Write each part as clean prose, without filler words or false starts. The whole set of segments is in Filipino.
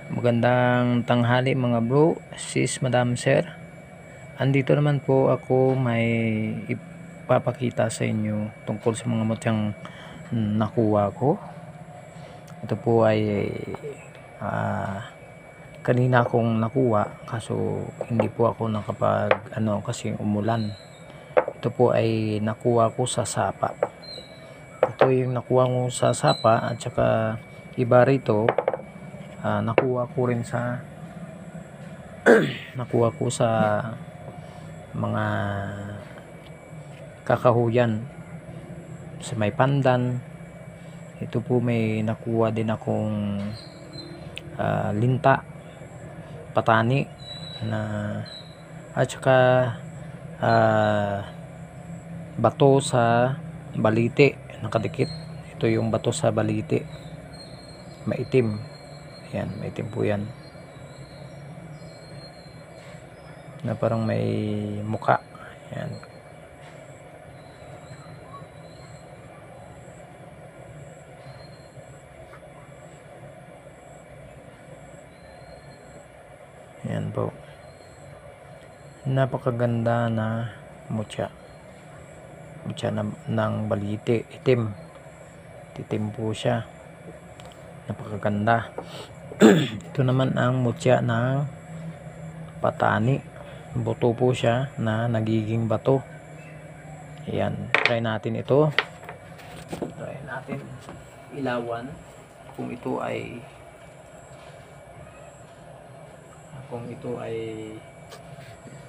Magandang tanghali mga bro, sis, madam, sir. Andito naman po ako may ipapakita sa inyo tungkol sa mga mutyang nakuha ko. Ito po ay kanina akong nakuha, kaso hindi po ako nakapag kasi umulan. Ito po ay nakuha ko sa sapa. Ito yung nakuha ko sa sapa, at saka iba rito, nakuha ko rin sa nakuha ko sa mga kakahuyan sa may pandan. Ito po may nakuha din akong linta, patani na, at saka bato sa balite nakadikit. Ito yung bato sa balite, maitim. Ayan, maitim po yan na parang may muka. Ayan. Ayan po, napakaganda na mutya ng balite. Itim po siya, napakaganda. Ito naman ang mutya ng patani, buto po siya na nagiging bato. Ayan, try natin ito. Try natin ilawan kung ito ay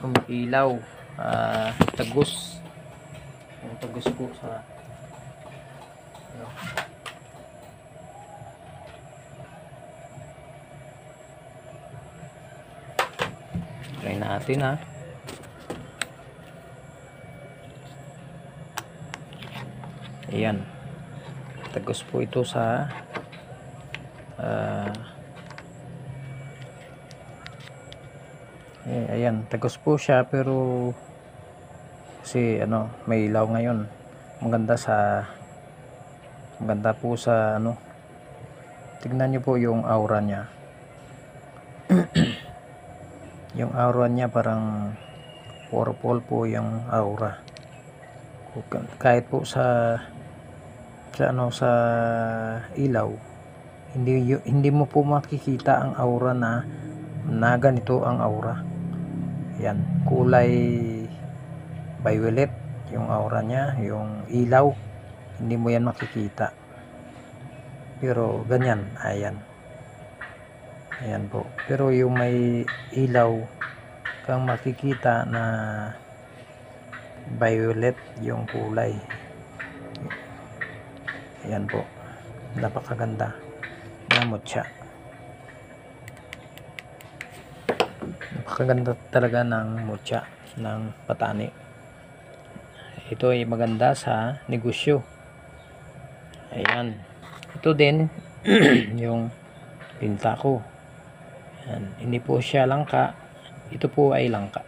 umiilaw. Tagos, yung tagos po sa try natin ha. Ayan, tagos po ito sa ayan, tagos po siya, pero kasi may ilaw ngayon. Maganda po sa tignan nyo po yung aura niya. Yung aura niya parang purple po yung aura. Kahit po sa ilaw, hindi mo po makikita ang aura na ganito ang aura. Yan, kulay violet yung aura niya, yung ilaw, hindi mo yan makikita. Pero ganyan, ayan po. Pero yung may ilaw kang makikita na violet yung kulay. Ayan po, napakaganda na mutya. Napakaganda talaga ng mutya ng patani. Ito ay maganda sa negosyo. Ayan, ito din yung linta ko. Ayan, hindi po siya langka. Ito po ay langka,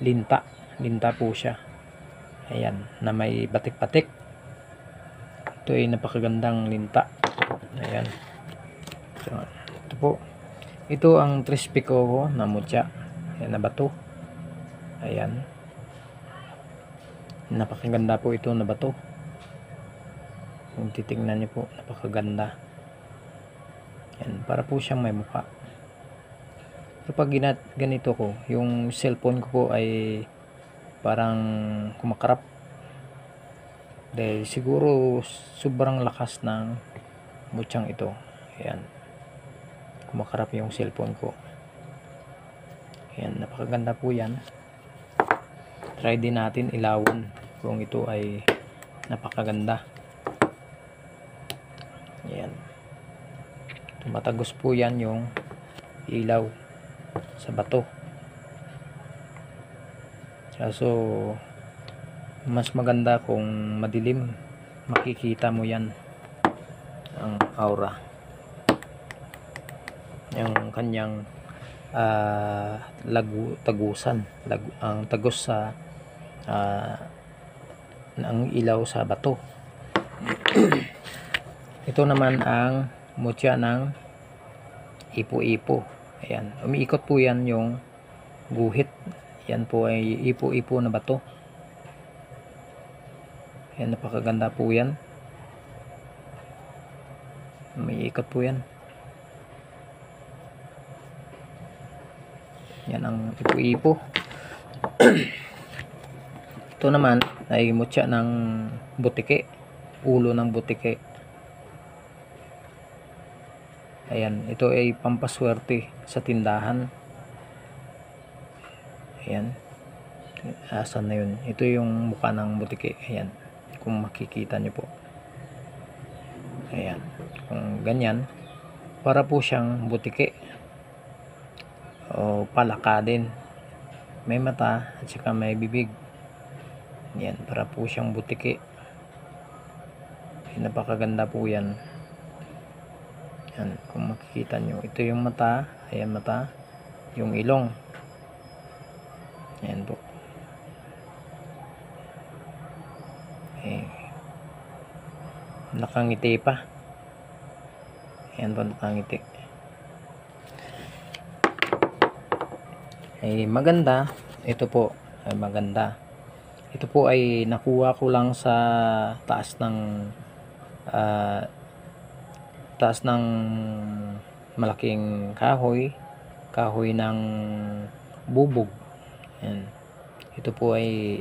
linta po siya. Ayan, na may batik-batik. Ito ay napakagandang linta. Ayan, so, ito po, ito ang trispiko na mutya. Ayan, na bato. Ayan, napakaganda po ito na bato. Kung titingnan niyo po, napakaganda. Ayan, para po siyang may mukha. Kapag ganito ko, yung cellphone ko po ay parang kumakarap, dahil siguro sobrang lakas ng mutyang ito. Ayan, kumakarap yung cellphone ko. Ayan, napakaganda po yan. Try din natin ilawan kung ito ay napakaganda. Ayan, tumatagos po yan yung ilaw sa bato. So mas maganda kung madilim, makikita mo yan ang aura, yung kanyang tagusan, ang tagos sa ang ilaw sa bato. Ito naman ang mutya ng ipo-ipo. Ayan, umiikot po yan yung guhit. Yan po ay ipo-ipo na bato. Ayan, napakaganda po yan. Umiikot po yan. Yan ang ipo-ipo. Ito naman ay mutya ng butike, ulo ng butike. Ayan, ito ay pampaswerte sa tindahan. Ayan, asan na yun? Ito yung mukha ng butike. Ayan, kung makikita nyo po. Ayan, kung ganyan, para po siyang butike o palaka din. May mata at saka may bibig. Yan, para po siyang butike. Napakaganda po yan. Yan, kung makikita nyo, ito yung mata. Ayan, mata. Yung ilong. Ayan po. Nakangiti pa. Ayan po, nakangiti. Maganda. Ito po ay maganda. Ito po ay nakuha ko lang sa taas ng malaking kahoy ng bubog. Ayan. Ito po ay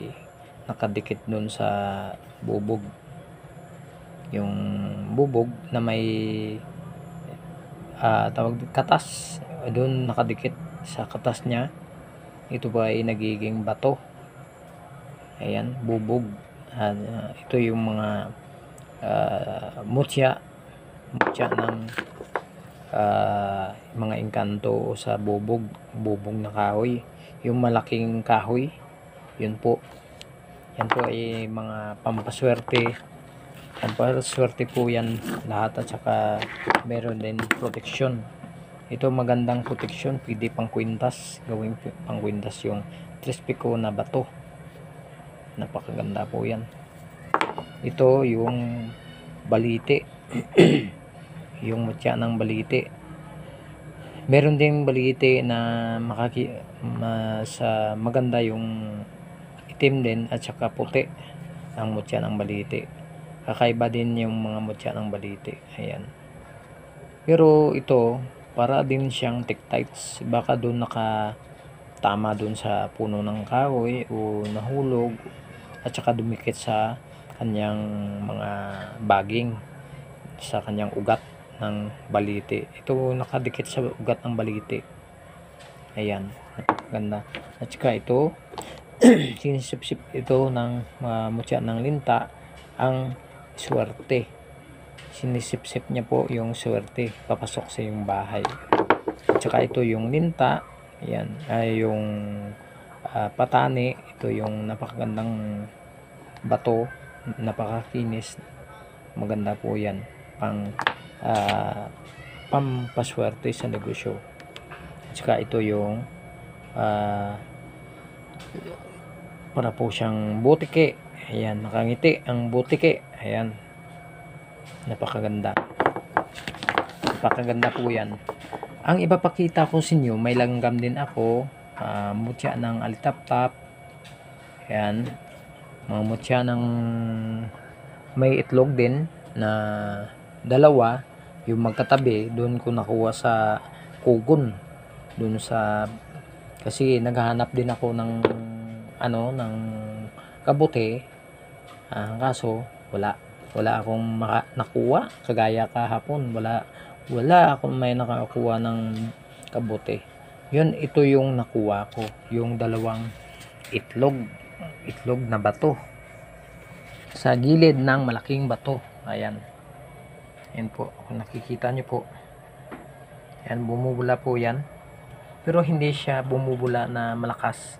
nakadikit dun sa bubog, yung bubog na may tawag katas, dun nakadikit sa katas niya. Ito po ay nagiging bato. Ayan, bubog. Ito yung mga mutya ng mga engkanto sa bubog na kahoy, yung malaking kahoy. Yun po, yan po ay mga pampaswerte po yan lahat. At saka meron din protection. Ito magandang protection, pwede pang kwintas, gawing pang kwintas yung trispiko na bato. Napakaganda po yan. Ito yung balite. Yung mutya ng balite. Meron ding balite na maganda yung itim din at saka puti ang mutya ng balite. Kakaiba din yung mga mutya ng balite. Ayan. Pero ito, para din siyang tictites. Baka doon nakatama doon sa puno ng kahoy o nahulog at saka dumikit sa kanyang mga baging, sa kanyang ugat ng balite. Ito nakadikit sa ugat ng balite. Ayan, napakaganda. At saka ito sinisip-sip ito ng mutya ng linta ang swerte. Sinisip-sip niya po yung swerte papasok sa yung bahay. At saka ito yung linta. Ayan, ay yung patani. Ito yung napakagandang bato, napakakinis. Maganda po yan pampaswerte sa negosyo. At saka ito yung para po siyang butike. Ayan, nakangiti ang butike. Ayan, napakaganda po yan. Ang ipapakita ko sa inyo, may langgam din ako, mutya ng alitap-tap. Ayan, mga mutya ng may itlog din na dalawa, yung magkatabi. Doon ko nakuha sa kugon, doon sa, kasi naghahanap din ako ng ng kabuti, kaso wala akong nakuha. Kagaya kahapon, wala akong may nakakuha ng kabuti. Yun, ito yung nakuha ko, yung dalawang itlog na bato sa gilid ng malaking bato. Ayan, yan po, kung nakikita nyo po, yan, bumubula po yan, pero hindi siya bumubula na malakas.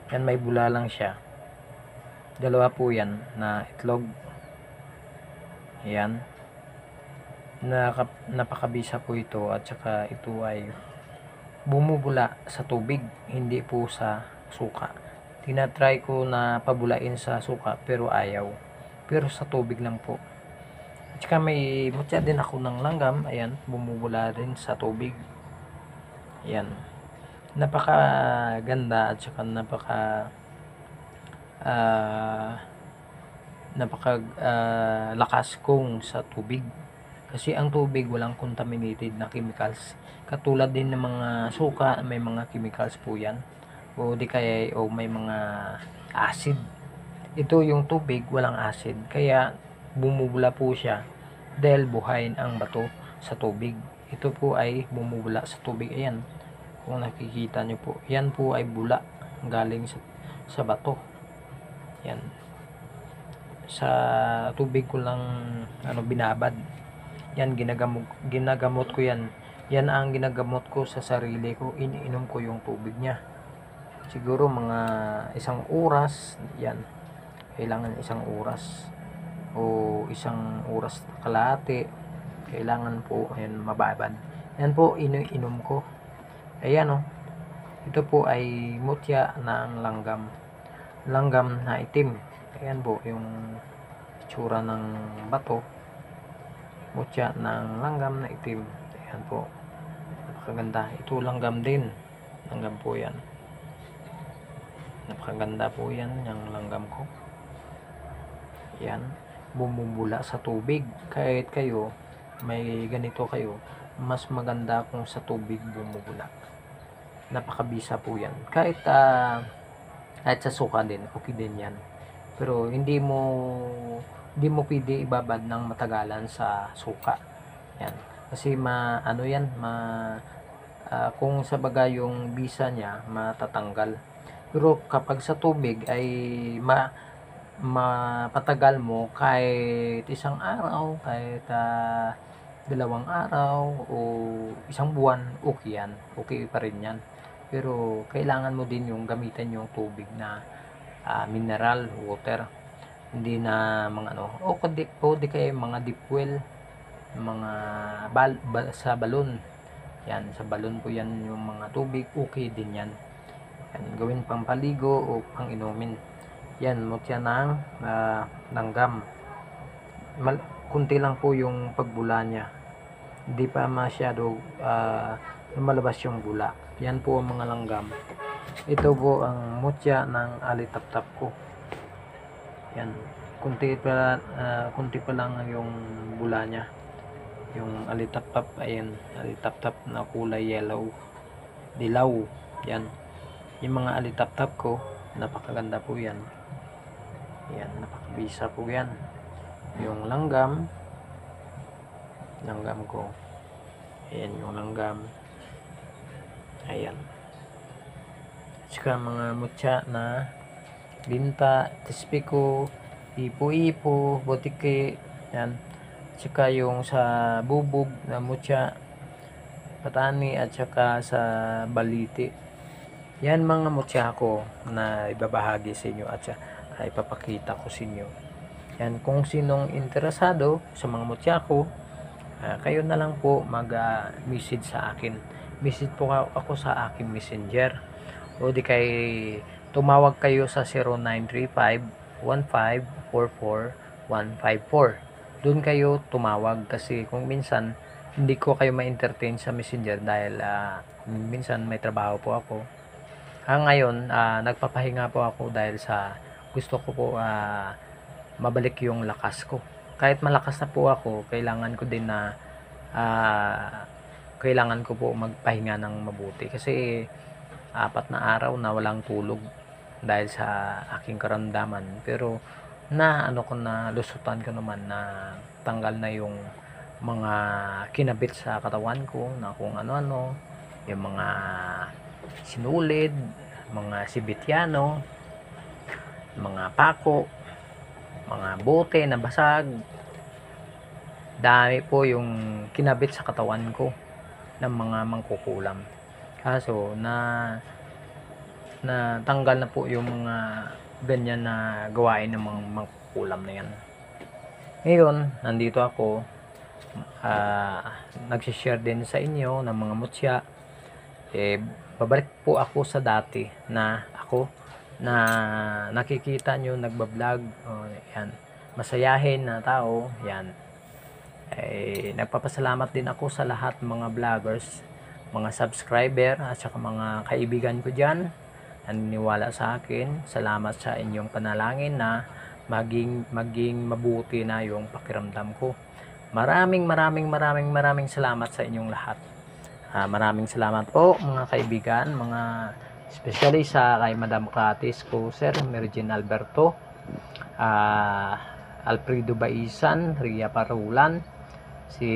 Yan, may bula lang siya. Dalawa po yan na itlog. Ayan, napakabisa po ito. At saka ito ay bumubula sa tubig, hindi po sa suka. Tinatry ko na pabulain sa suka pero ayaw, pero sa tubig lang po. At saka may mutya din ako ng langgam. Ayan, bumubula rin sa tubig. Yan. Napakaganda at saka ah, lakas kung sa tubig. Kasi ang tubig walang contaminated na chemicals. Katulad din ng mga suka, may mga chemicals po yan. O di kaya may mga acid. Ito yung tubig, walang acid. Kaya bumubula po siya dahil buhayin ang bato sa tubig. Ito po ay bumubula sa tubig. Ayan, kung nakikita nyo po. Yan po ay bula galing sa bato. Yan. Sa tubig ko lang binabad. Yan, ginagamot ko yan. Yan ang ginagamot ko sa sarili ko. Iniinom ko yung tubig niya. Siguro mga 1 oras. Yan. Kailangan 1 oras. O 1 oras kalahati. Kailangan po, ayan, mababad. Yan po, iniinom ko. Ayan o. Ito po ay mutya ng langgam. Langgam na itim. Ayan po, yung itsura ng bato. Mutya ng langgam na itim. Ayan po. Napakaganda. Ito langgam din. Langgam po yan. Napakaganda po yan, yung langgam ko. Yan. Bumubula sa tubig. Kahit kayo, may ganito kayo, mas maganda kung sa tubig bumubula. Napakabisa po yan. Kahit sa suka din, okay din yan. Pero hindi mo pwede ibabad ng matagalan sa suka. Yan. Kasi kung sa bagay yung bisa niya matatanggal. Pero kapag sa tubig ay mapatagal mo kahit 1 araw, kahit 2 araw o 1 buwan, okay yan. Okay pa rin yan. Pero kailangan mo din yung gamitin yung tubig na mineral water, hindi na mga o di kaya mga deep well, mga sa balon. Yan, sa balon po yan yung mga tubig, okay din yan. Yan, gawin pang paligo o pang inumin. Yan, mutya ng langgam. Kunti lang po yung pagbula niya, hindi pa masyado lumalabas yung bula. Yan po ang mga langgam. Ito po ang mutya ng alitaptap ko. Yan, kunti pa lang yung bula niya. Yung alitaptap, ayan, alitaptap na kulay yellow, dilaw. Yan, yung mga alitaptap ko, napakaganda po yan. Yan, napakabisa po yan. Yung langgam ko, ayan yung langgam. Ayan. Saka mga mutya na binta, tispiko, ipo-ipo, botike. Yan. Saka yung sa bubog na mutya, patani, at saka sa baliti. Yan mga mutya ko na ibabahagi sa inyo at ipapakita ko sa inyo. Yan, kung sinong interesado sa mga mutya ko, kayo na lang po mag-message sa akin. Message po ako sa aking messenger. O di kay tumawag kayo sa 0935-1544-154. Doon kayo tumawag kasi kung minsan hindi ko kayo ma-entertain sa messenger dahil minsan may trabaho po ako. Ngayon, nagpapahinga po ako dahil sa gusto ko po mabalik yung lakas ko. Kahit malakas na po ako, kailangan ko din na kailangan ko po magpahinga ng mabuti kasi 4 na araw na walang tulog dahil sa aking karamdaman. Pero lusutan ko naman na tanggal na yung mga kinabit sa katawan ko na kung ano-ano, yung mga sinulid, mga sibityano, mga pako, mga bote na basag. Dami po yung kinabit sa katawan ko ng mga mangkukulam. Kaso na tanggal na po yung mga ganyan na gawain ng mga mangkukulam na yan. Ngayon, nandito ako, nagsishare din sa inyo ng mga mutya. Babalik po ako sa dati na ako na nakikita nyo nagbablog. Yan, masayahin na tao. Yan, nagpapasalamat din ako sa lahat mga vloggers mga subscriber at saka mga kaibigan ko dyan naniniwala sa akin. Salamat sa inyong panalangin na maging mabuti na yung pakiramdam ko. Maraming salamat sa inyong lahat. Maraming salamat po mga kaibigan, especially sa kay Madam Katis ko, Sir Mergin Alberto, Alfredo Baisan, Ria Parulan, si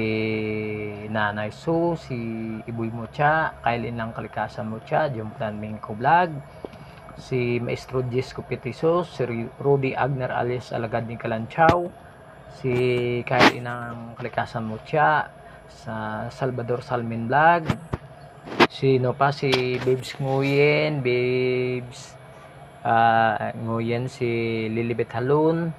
Nanay Su, si Iboy Mucha, Kailin ng Kalikasan Mucha, Jumplan Mingko Vlog, si Maestro Jesco Petisos, si Rudy Agner alias Alagad ni Kalanchaw, si Kailin ng Kalikasan Mucha, sa Salvador Salmin Vlog, si Babes Nguyen, si Lilibet Halun.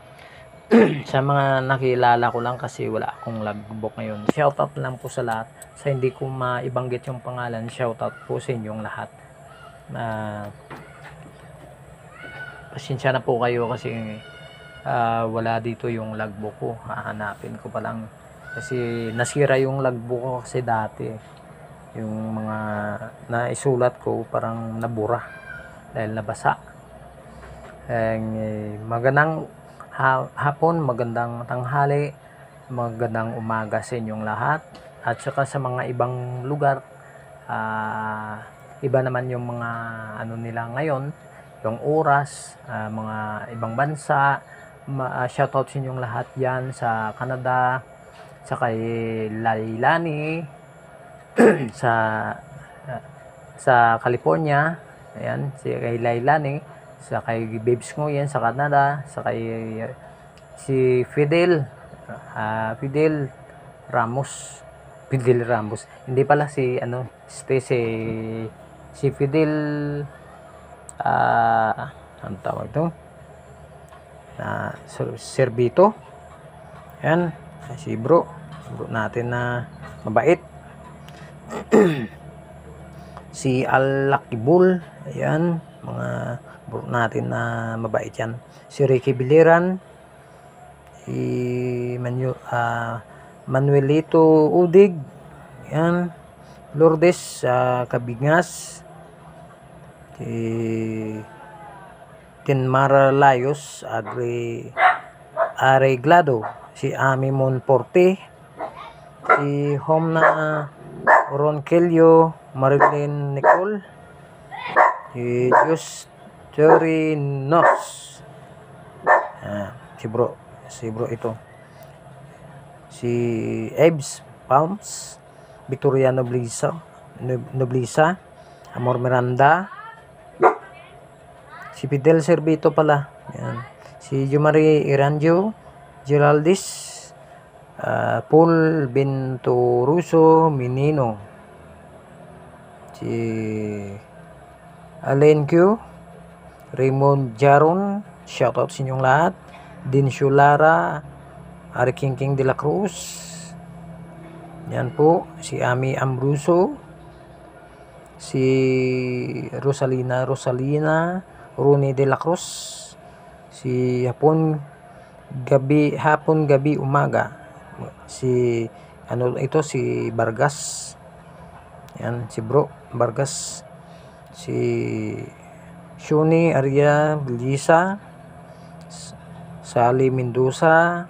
Sa mga nakilala ko lang kasi wala akong logbook ngayon. Shoutout lang po sa lahat. Sa hindi ko maibanggit yung pangalan, shoutout po sa inyong lahat. Pasensya na po kayo kasi wala dito yung logbook ko. Hahanapin ko pa lang. Kasi nasira yung logbook ko kasi dati. Yung mga naisulat ko parang nabura dahil nabasa. Magandang hapon, magandang tanghali, magandang umaga sa inyong lahat. At saka sa mga ibang lugar, iba naman yung mga ano nila ngayon, yung oras, mga ibang bansa. Shoutout sa inyong lahat yan sa Canada, sa kay Lailani, sa California, ayan, si kay Lailani, sa kay Babes Nguyen sa Canada, sa kay si Fidel Ramos, hindi pala si si Fidel, ang tawag to, Servito, yan, si bro natin na mabait. Si Al-Lakibul, ayan, mga bro natin na mabait yan. Si Ricky Biliran, si Manuelito Udig, yan, Lourdes Kabingas, si Tinmara Layos Areglado, si Ami Monporte, si Homna Ronquillo Marilyn Nicole, si Just Torinos, si bro ito, si Ebs Palms, Victoria Noblisa, Amor Miranda, si Fidel Servito pala, yan, si Jumari Iranjo Geraldis, Paul Bentoruso Minino, si Alain Q, Raymond Jaron, shoutout sa inyong lahat. Dinsyo Lara, Ari King de la Cruz, yan po, si Ami Ambruso, si Rosalina Rune de la Cruz, si Hapon Gabi Umaga, si si Vargas, yan, si bro Vargas, si Shuni Arya Lisa, Sally Mendoza,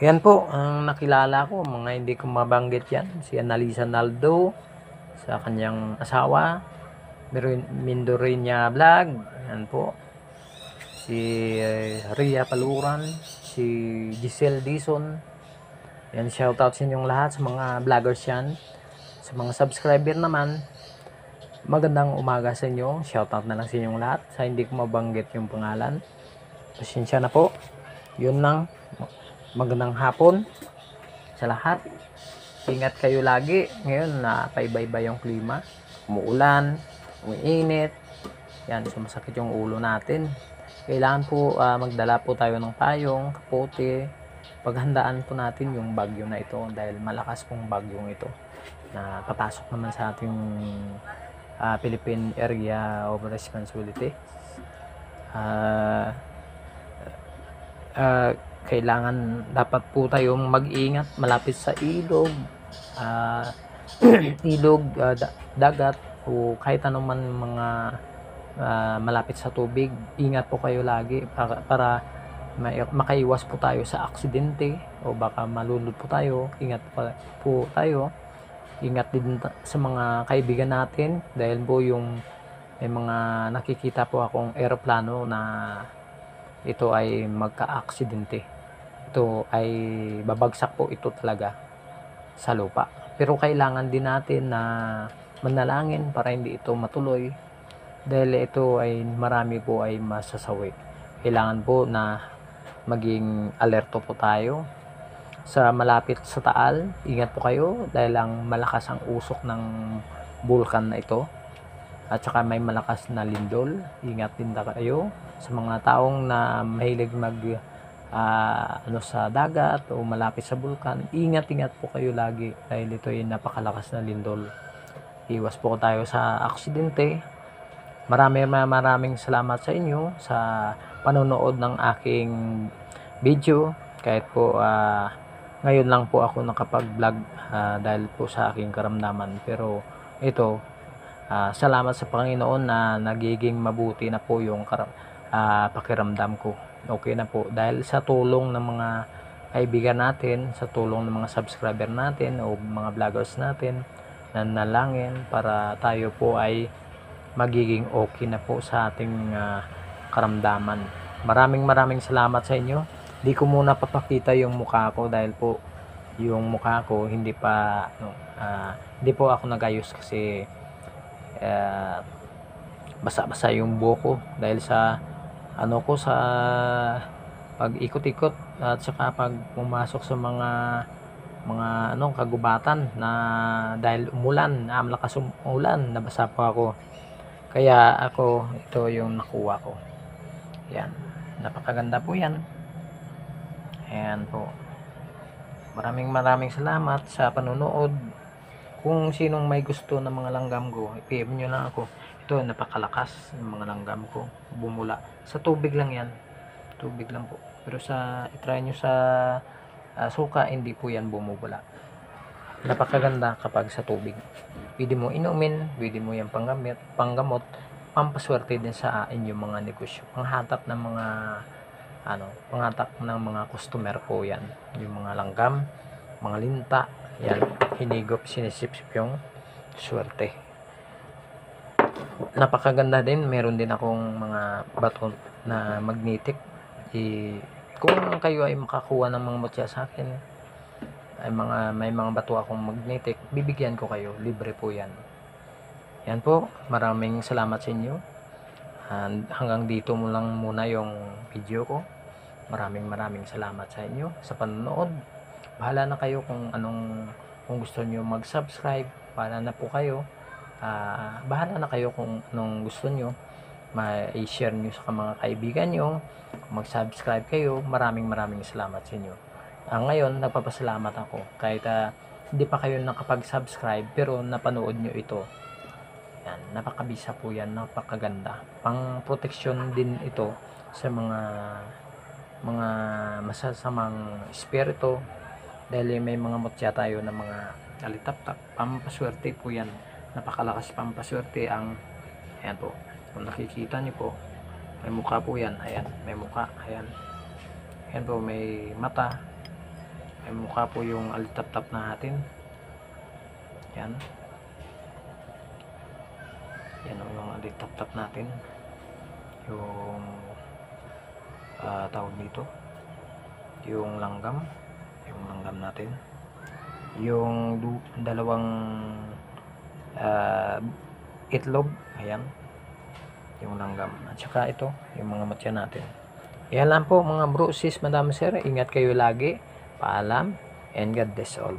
yan po ang nakilala ko, mga hindi ko mabanggit yan. Si Annalisa Naldo sa kanyang asawa, Mindorina Vlog, yan po, si Ria Paluran, si Giselle Dison, yan, shoutout sa inyong lahat, sa mga vloggers yan. Sa mga subscriber naman, magandang umaga sa inyo, shoutout na lang sa inyong lahat. Sa hindi ko mabanggit yung pangalan, pasensya na po. Yun lang, magandang hapon sa lahat. Ingat kayo lagi. Ngayon na paiba-iba yung klima, umuulan, umiinit, yan, sumasakit yung ulo natin. Kailangan po magdala po tayo ng payong, kapote. Paghandaan po natin yung bagyo na ito dahil malakas pong bagyong ito na papasok naman sa ating Philippine Area of Responsibility. Kailangan dapat po tayong mag-ingat malapit sa ilog, ah, ilog, dagat o kahit anuman mga malapit sa tubig, ingat po kayo lagi para makaiwas po tayo sa aksidente o baka malunod po tayo. Ingat po tayo. Ingat din sa mga kaibigan natin dahil po yung may mga nakikita po akong eroplano na ito ay magka-aksidente. Ito ay babagsak po ito talaga sa lupa. Pero kailangan din natin na manalangin para hindi ito matuloy dahil ito ay marami po ay masasawi. Kailangan po na maging alerto po tayo sa malapit sa Taal. Ingat po kayo dahil ang malakas ang usok ng bulkan na ito at saka may malakas na lindol. Ingat din kayo sa mga taong na mahilig mag sa dagat o malapit sa bulkan. Ingat po kayo lagi dahil ito ay napakalakas na lindol. Iwas po tayo sa aksidente. Maraming salamat sa inyo sa panonood ng aking video. Kahit po ngayon lang po ako nakapag-vlog dahil po sa aking karamdaman. Pero ito, salamat sa Panginoon na nagiging mabuti na po yung pakiramdam ko. Okay na po dahil sa tulong ng mga kaibigan natin, sa tulong ng mga subscriber natin o mga vloggers natin, nanalangin para tayo po ay magiging okay na po sa ating karamdaman. Maraming salamat sa inyo. Di ko muna papakita yung mukha ko dahil po yung mukha ko hindi pa hindi po ako nagayos kasi basa-basa yung buhok ko dahil sa sa pag-ikot-ikot at saka pag pumasok sa mga kagubatan na dahil umulan, malakas umulan, nabasa po ako. Kaya ito yung nakuha ko. Yan, napakaganda po yan. Ayan po. Maraming salamat sa panonood. Kung sinong may gusto ng mga langgam ko, i-PM nyo lang ako. Ito, napakalakas ng mga langgam ko. Bumula. Sa tubig lang yan. Tubig lang po. Pero i-try nyo sa suka, hindi po yan bumubula. Napakaganda kapag sa tubig. Pwede mo inumin, pwede mo yan panggamot, pampaswerte din sa inyong mga negosyo. Panghatak ng mga customer po yan. Yung mga langgam, mga linta, yan, hinigop, sinisipsip yung swerte. Napakaganda din. Meron din akong mga bato na magnetic. Kung kayo ay makakuha ng mga mutya sa akin, ay may mga bato akong magnetic, bibigyan ko kayo, libre po yan. Yan po, maraming salamat sa inyo. And hanggang dito mo lang muna yung video ko. Maraming salamat sa inyo sa panonood. Bahala na kayo kung gusto nyo mag-subscribe. Bahala na po kayo. Bahala na kayo kung anong gusto nyo ma-share nyo sa mga kaibigan nyo. Mag-subscribe kayo. Maraming salamat sa inyo. Ngayon, nagpapasalamat ako kahit hindi pa kayo nakapag-subscribe pero napanood nyo ito. Yan, napakabisa po yan, napakaganda. Pang proteksyon din ito sa mga masasamang espiritu dahil may mga mutya tayo na mga alitap-tap. Pampaswerte po yan. Napakalakas pampaswerte ayan po. Kung nakikita nyo po, may mukha po yan. Ayan, may mukha. Ayan. Ayan po, may mata. May mukha po yung alitap-tap natin. Yan. Yan yung alitap-tap natin. Yung tawag dito. Yung langgam. Yung langgam natin. Yung dalawang itlog. Ayan. Yung langgam. At saka ito, yung mga mutya natin. Yan lang po mga bro, sis, madam, sir. Ingat kayo lagi. Paalam and God bless all.